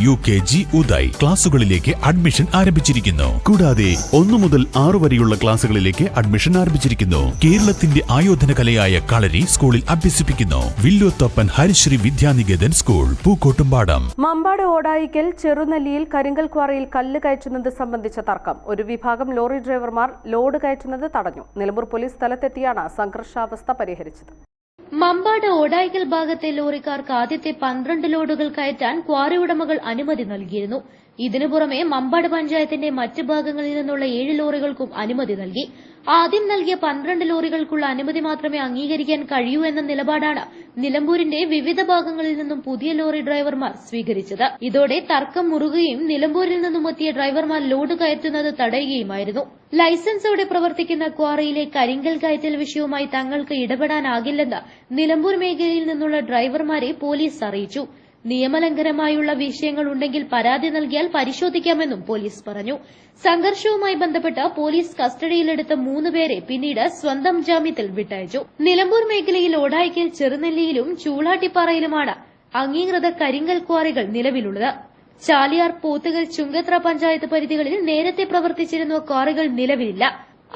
UKG Uday ക്ലാസുകളിലേക്ക് admission ആരംഭിച്ചിരിക്കുന്നു. കൂടാതെ 1 മുതൽ 6 വരെയുള്ള ക്ലാസുകളിലേക്ക് അഡ്മിഷൻ ആരംഭിച്ചിരിക്കുന്നു. കേരളത്തിന്റെ ആയോധന കലയായ കളരി സ്കൂളിൽ അഭ്യസിപ്പിക്കുന്നു. വില്ലോത്തപ്പൻ ഹരിശ്രീ വിദ്യാനികേതൻ സ്കൂൾ, പൂക്കോട്ടുംപാടം. മമ്പാട് ഓടായിക്കൽ ചെറുനെല്ലിയിൽ കരിങ്കൽ ക്വാറിയിൽ കല്ല് കയറ്റുന്നത് സംബന്ധിച്ച തർക്കം. ഒരു വിഭാഗം ലോറി ഡ്രൈവർമാർ ലോഡ് കയറ്റുന്നത് തടഞ്ഞു. നിലമ്പൂർ പോലീസ് സ്ഥലത്തെത്തിയാണ് സംഘർഷാവസ്ഥ പരിഹരിച്ചത്. മമ്പാട് ഓടായിക്കൽ ഭാഗത്തെ ലോറിക്കാർക്ക് ആദ്യത്തെ 12 ലോഡുകൾ കയറ്റാൻ ക്വാറി ഉടമകൾ അനുമതി നൽകിയിരുന്നു. ഇതിനു പുറമെ മമ്പാട് പഞ്ചായത്തിന്റെ മറ്റ് ഭാഗങ്ങളിൽ നിന്നുള്ള 7 ലോറികൾക്കും അനുമതി നൽകി. ആദ്യം നൽകിയ 12 ലോറികൾക്കുള്ള അനുമതി മാത്രമേ അംഗീകരിക്കാൻ കഴിയൂ എന്ന നിലപാടാണ് നിലമ്പൂരിന്റെ വിവിധ ഭാഗങ്ങളിൽ നിന്നും പുതിയ ലോറി ഡ്രൈവർമാർ സ്വീകരിച്ചത്. ഇതോടെ തർക്കം മുറുകുകയും നിലമ്പൂരിൽ നിന്നും എത്തിയ ഡ്രൈവർമാർ ലോഡ് കയറ്റുന്നത് തടയുകയുമായിരുന്നു. ലൈസൻസോടെ പ്രവർത്തിക്കുന്ന ക്വാറിയിലെ കരിങ്കൽ കയറ്റൽ വിഷയവുമായി തങ്ങൾക്ക് ഇടപെടാനാകില്ലെന്ന് നിലമ്പൂർ മേഖലയിൽ നിന്നുള്ള ഡ്രൈവർമാരെ പോലീസ് അറിയിച്ചു. നിയമലംഘനമായുള്ള വിഷയങ്ങൾ ഉണ്ടെങ്കിൽ പരാതി നൽകിയാൽ പരിശോധിക്കാമെന്നും പോലീസ് പറഞ്ഞു. സംഘർഷവുമായി ബന്ധപ്പെട്ട് പോലീസ് കസ്റ്റഡിയിലെടുത്ത 3 പേരെ പിന്നീട് സ്വന്തം ജാമ്യത്തിൽ വിട്ടയച്ചു. നിലമ്പൂർ മേഖലയിൽ ഓടായിക്കൽ ചെറുനെല്ലിയിലും ചൂളാട്ടിപ്പാറയിലുമാണ് അംഗീകൃത കരിങ്കൽ ക്വാറികൾ നിലവിലുള്ളത്. ചാലിയാർ, പോത്തുകൽ, ചുങ്കത്ര പഞ്ചായത്ത് പരിധികളിൽ നേരത്തെ പ്രവർത്തിച്ചിരുന്ന ക്വാറികൾ നിലവിലില്ല.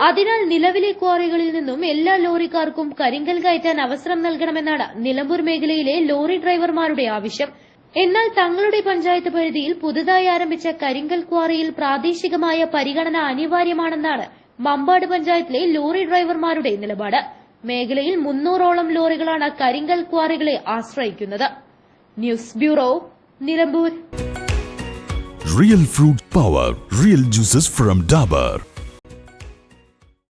അതിനാൽ നിലവിലെ ക്വാറികളിൽ നിന്നും എല്ലാ ലോറിക്കാർക്കും കരിങ്കൽ കയറ്റാൻ അവസരം നൽകണമെന്നാണ് നിലമ്പൂർ മേഖലയിലെ ലോറി ഡ്രൈവർമാരുടെ ആവശ്യം. എന്നാൽ തങ്ങളുടെ പഞ്ചായത്ത് പരിധിയിൽ പുതുതായി ആരംഭിച്ച കരിങ്കൽ ക്വാറിയിൽ പ്രാദേശികമായ പരിഗണന അനിവാര്യമാണെന്നാണ് മമ്പാട് പഞ്ചായത്തിലെ ലോറി ഡ്രൈവർമാരുടെ നിലപാട്. മേഖലയിൽ 300ഓളം ലോറികളാണ് കരിങ്കൽ ക്വാറികളെ ആശ്രയിക്കുന്നത്. News bureau, Nilambur. Real fruit power, real juices from Dabur.